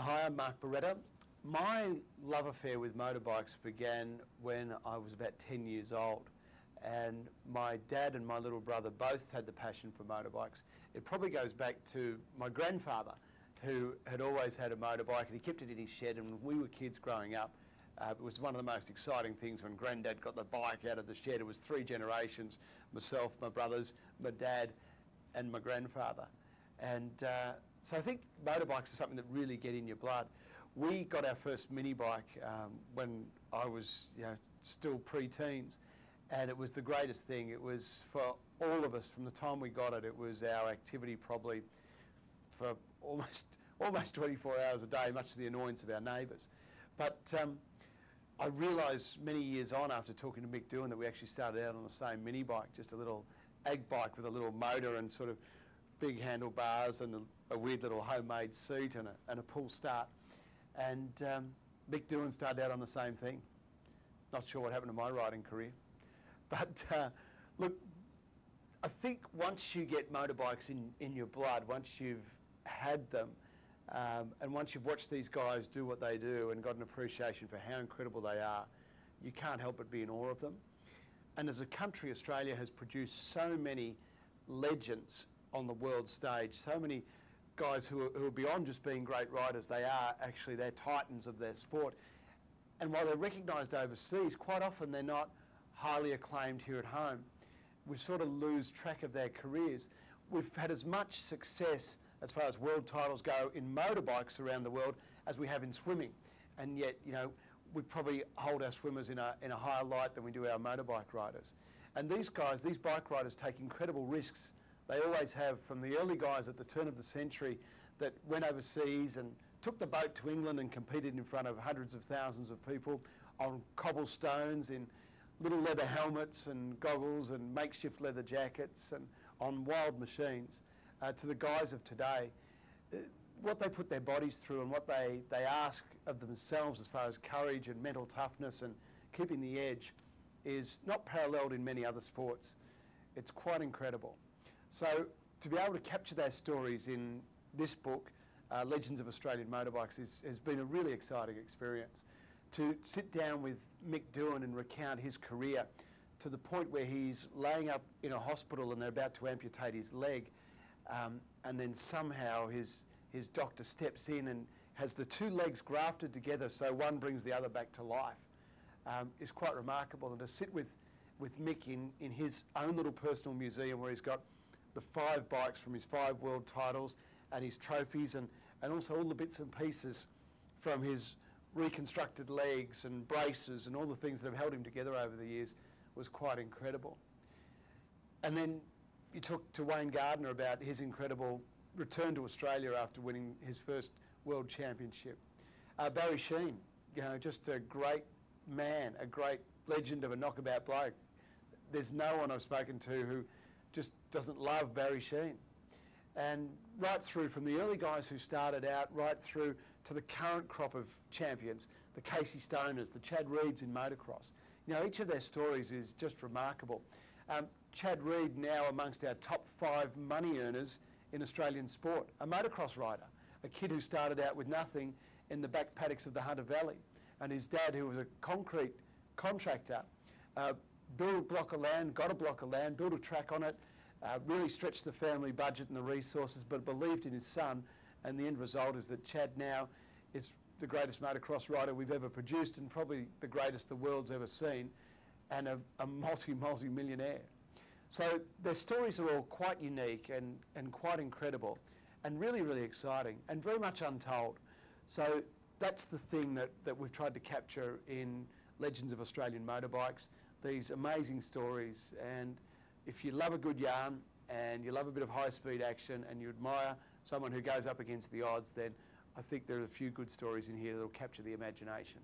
Hi, I'm Mark Beretta. My love affair with motorbikes began when I was about 10 years old, and my dad and my little brother both had the passion for motorbikes. It probably goes back to my grandfather, who had always had a motorbike, and he kept it in his shed. And when we were kids growing up, it was one of the most exciting things when Granddad got the bike out of the shed. It was three generations: myself, my brothers, my dad and my grandfather. And so I think motorbikes are something that really get in your blood. We got our first mini bike when I was still pre-teens, and it was the greatest thing. It was for all of us from the time we got it. It was our activity probably for almost 24 hours a day, much to the annoyance of our neighbours. But I realised many years on, after talking to Mick Doohan, that we actually started out on the same mini bike, just a little ag bike with a little motor and sort of big handlebars and a weird little homemade seat and a pull start. And Mick Doohan started out on the same thing. Not sure what happened to my riding career. But look, I think once you get motorbikes in your blood, once you've had them, and once you've watched these guys do what they do and got an appreciation for how incredible they are, you can't help but be in awe of them. And as a country, Australia has produced so many legends on the world stage, so many guys who are beyond just being great riders. They're titans of their sport. And while they're recognised overseas, quite often they're not highly acclaimed here at home. We sort of lose track of their careers. We've had as much success as far as world titles go in motorbikes around the world as we have in swimming. And yet, we probably hold our swimmers in a higher light than we do our motorbike riders. And these guys, these bike riders, take incredible risks. They always have, from the early guys at the turn of the century that went overseas and took the boat to England and competed in front of hundreds of thousands of people on cobblestones in little leather helmets and goggles and makeshift leather jackets and on wild machines, to the guys of today. What they put their bodies through and what they ask of themselves as far as courage and mental toughness and keeping the edge is not paralleled in many other sports. It's quite incredible. So to be able to capture their stories in this book, Legends of Australian Motorbikes, has been a really exciting experience. To sit down with Mick Doohan and recount his career to the point where he's laying up in a hospital and they're about to amputate his leg, and then somehow his doctor steps in and has the two legs grafted together so one brings the other back to life, is quite remarkable. And to sit with Mick in his own little personal museum where he's got the 5 bikes from his 5 world titles and his trophies and also all the bits and pieces from his reconstructed legs and braces and all the things that have held him together over the years, was quite incredible. And then you talk to Wayne Gardner about his incredible return to Australia after winning his first world championship. Barry Sheene, just a great man, a great legend of a knockabout bloke. There's no one I've spoken to who just doesn't love Barry Sheene. And right through from the early guys who started out, right through to the current crop of champions, the Casey Stoners, the Chad Reeds in motocross. Each of their stories is just remarkable. Chad Reed, now amongst our top 5 money earners in Australian sport, a motocross rider, a kid who started out with nothing in the back paddocks of the Hunter Valley, and his dad, who was a concrete contractor, built a block of land, got a block of land, built a track on it, really stretched the family budget and the resources, but believed in his son, and the end result is that Chad now is the greatest motocross rider we've ever produced and probably the greatest the world's ever seen, and a multi-millionaire. So their stories are all quite unique and quite incredible and really, really exciting and very much untold. So that's the thing that we've tried to capture in Legends of Australian Motorbikes, these amazing stories. And if you love a good yarn and you love a bit of high-speed action and you admire someone who goes up against the odds, then I think there are a few good stories in here that will capture the imagination.